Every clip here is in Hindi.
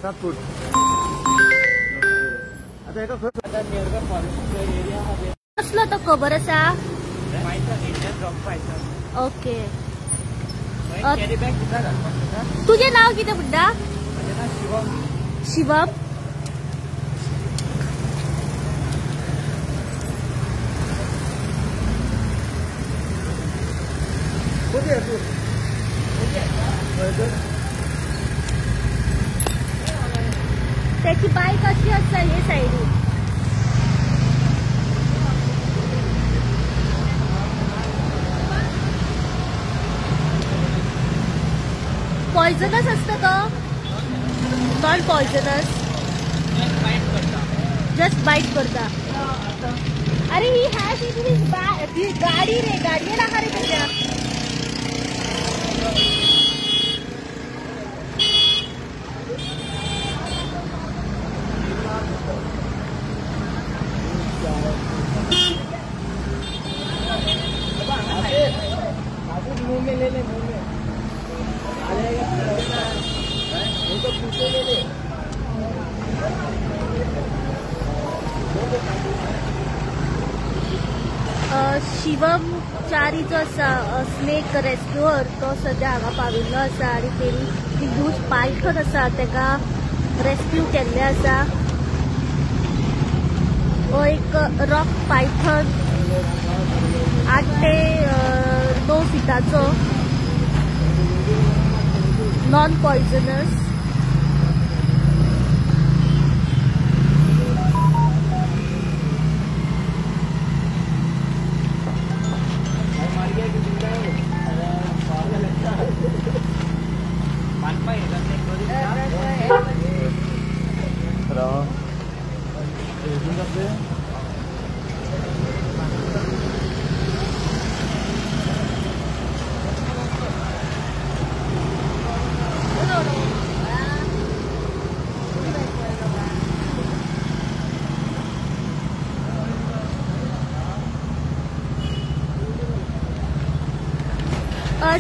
7 फूट आता एका नियरबाय फॉरेस्ट एरिया मध्ये कसलो तो खबर आसा Python Indian rock Python okay carry bag सुद्धा घालपाक तुझे नाव कितें म्हणटा माझे नाव शिवम शिवम त्याची बाईक अशी असता हे साईडीन पॉइजनस असतं का नॉन पॉइजनस जस्ट बाईट करता अरे ही हॅज ही गाडी रे गाडी राहा रे त्याच्या मुंह में ले ले मुंह में आ जाएगा तो पीछे ले ले शिवम चारीचो आसा स्नेक रेस्क्यूअर तो सध्या हांगा पाविल्लो आसा आनी तेणी ती ह्यूज पायथन आसा तेका रेस्क्यू केल्ले आसा हो एक रॉक पायथन 8 ते 9 फिटाचो नॉन पॉइजनस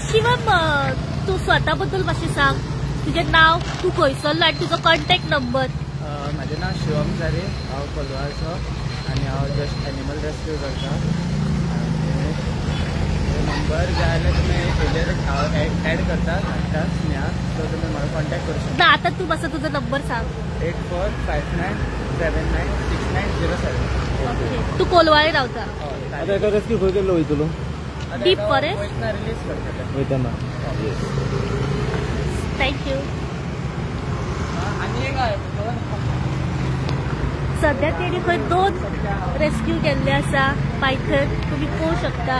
शिवम तू स्वतः बद्दल मातशें सांग तुझे नाव तू खंयसरलो आनी तुजो कॉन्टॅक्ट नंबर म्हाजें नांव शिवम जारे हांव कोलवाचो आनी हांव जस्ट एनिमल रेस्क्यू करता नंबर जाय जाल्यार तुमी हेजेर एड करता धाडटा स्नेहा सो तुमी म्हाका कॉन्टॅक्ट करूं शकता ना आतां तू मातसो तुजो नंबर सांग 84597907 तू कोलवाळे रावता आता एका रेस्क्यू खंय केल्लो वयतलो डीप फॉरेस्ट रिलीज करता थँक्यू आनी एक सध्या तेणी खंय 2 रेस्क्यू केल्ले आसा पायथन तुम्ही पळोवंक शकता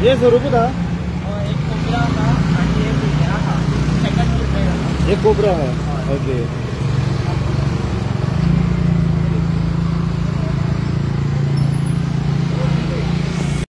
ये स्वरूप था एक कोबरा था एक कोबरा है ओके